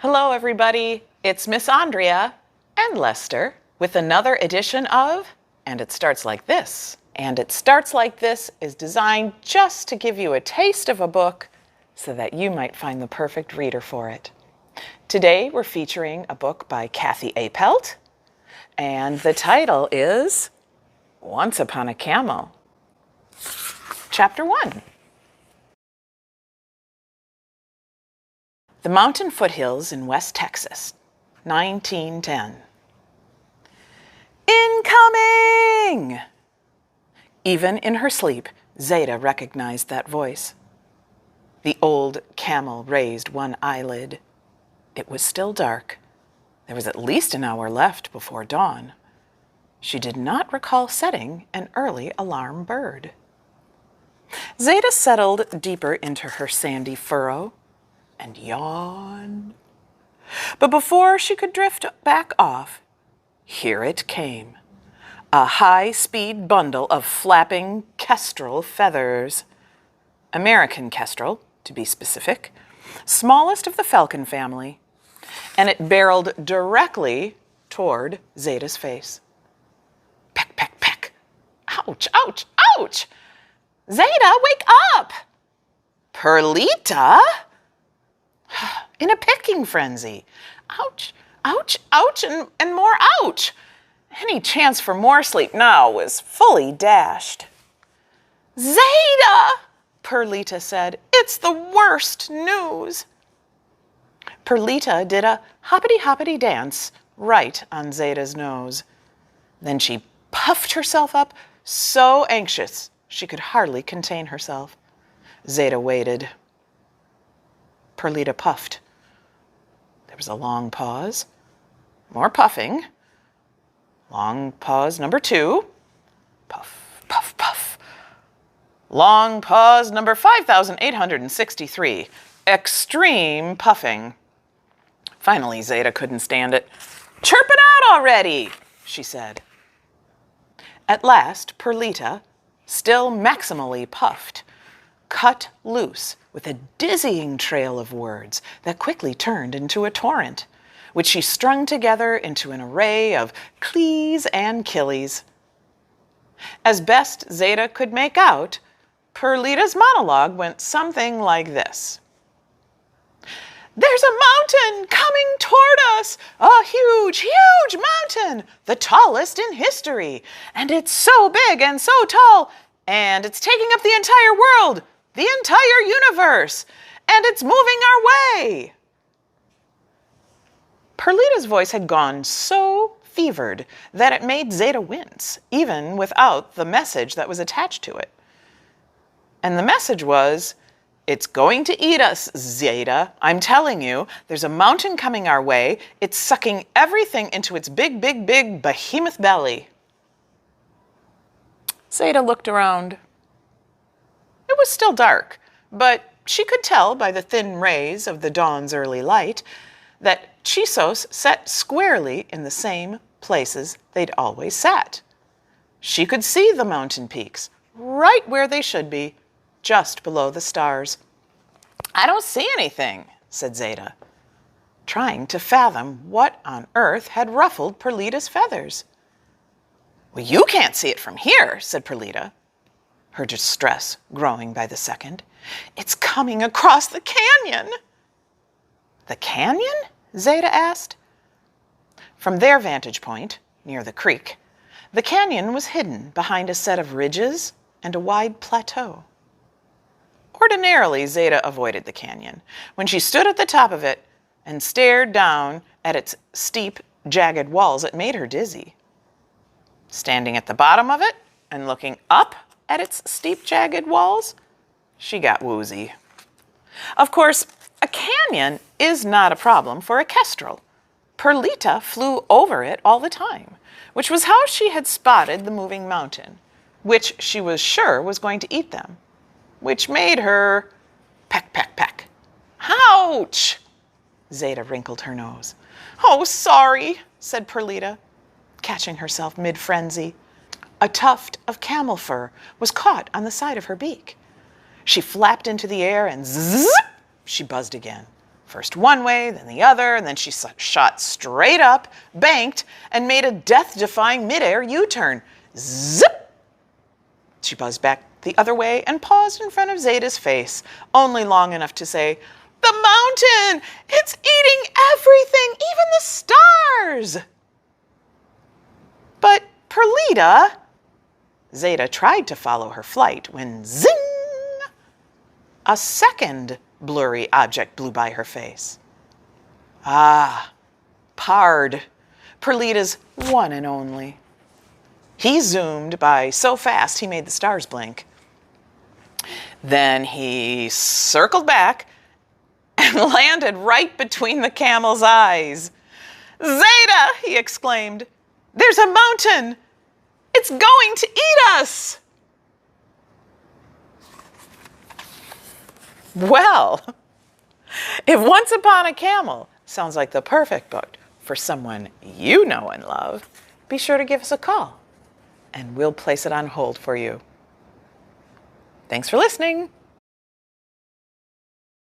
Hello, everybody. It's Ms Andrea and Lester with another edition of And It Starts Like This. And It Starts Like This is designed just to give you a taste of a book so that you might find the perfect reader for it. Today, we're featuring a book by Kathi Appelt, and the title is Once Upon a Camel. Chapter 1. The mountain foothills in West Texas, 1910. Incoming! Even in her sleep, Zeta recognized that voice. The old camel raised one eyelid. It was still dark. There was at least an hour left before dawn. She did not recall setting an early alarm bird. Zeta settled deeper into her sandy furrow and yawned. But before she could drift back off, here it came, a high-speed bundle of flapping kestrel feathers. American kestrel, to be specific, smallest of the falcon family, and it barreled directly toward Zeta's face. Peck, peck, peck. Ouch, ouch, ouch! Zeta, wake up! Perlita? In a pecking frenzy. Ouch, ouch, ouch, and more ouch. Any chance for more sleep now was fully dashed. Zeta, Perlita said, it's the worst news. Perlita did a hoppity-hoppity dance right on Zeta's nose. Then she puffed herself up, so anxious she could hardly contain herself. Zeta waited. Perlita puffed. There was a long pause. More puffing. Long pause number 2. Puff, puff, puff. Long pause number 5,863. Extreme puffing. Finally, Zeta couldn't stand it. Chirp it out already, she said. At last, Perlita, still maximally puffed, cut loose with a dizzying trail of words that quickly turned into a torrent, which she strung together into an array of clees and killies. As best Zeta could make out, Perlita's monologue went something like this. There's a mountain coming toward us, a huge, huge mountain, the tallest in history, and it's so big and so tall, and it's taking up the entire world, the entire universe, and it's moving our way. Perlita's voice had gone so fevered that it made Zeta wince, even without the message that was attached to it. And the message was, it's going to eat us, Zeta. I'm telling you, there's a mountain coming our way. It's sucking everything into its big, big, big behemoth belly. Zeta looked around. It was still dark, but she could tell by the thin rays of the dawn's early light that Chisos sat squarely in the same places they'd always sat. She could see the mountain peaks, right where they should be, just below the stars. I don't see anything, said Zeta, trying to fathom what on earth had ruffled Perlita's feathers. Well, you can't see it from here, said Perlita, her distress growing by the second. It's coming across the canyon. The canyon? Zeta asked. From their vantage point, near the creek, the canyon was hidden behind a set of ridges and a wide plateau. Ordinarily, Zeta avoided the canyon. When she stood at the top of it and stared down at its steep, jagged walls, it made her dizzy. Standing at the bottom of it and looking up at its steep, jagged walls, she got woozy. Of course, a canyon is not a problem for a kestrel. Perlita flew over it all the time, which was how she had spotted the moving mountain, which she was sure was going to eat them, which made her peck, peck, peck. Ouch! Zeta wrinkled her nose. Oh, sorry, said Perlita, catching herself mid-frenzy. A tuft of camel fur was caught on the side of her beak. She flapped into the air and zzz, she buzzed again, First one way, then the other, and then she shot straight up, banked, and made a death-defying midair U-turn. Zip! She buzzed back the other way and paused in front of Zeta's face, only long enough to say, "The mountain! It's eating everything, even the stars!" "But Perlita," Zeta tried to follow her flight when zing! A second blurry object blew by her face. Ah, Pard, Perlita's one and only. He zoomed by so fast he made the stars blink. Then he circled back and landed right between the camel's eyes. "Zeta!" he exclaimed. "There's a mountain! It's going to eat us!" Well, if Once Upon a Camel sounds like the perfect book for someone you know and love, be sure to give us a call, and we'll place it on hold for you. Thanks for listening.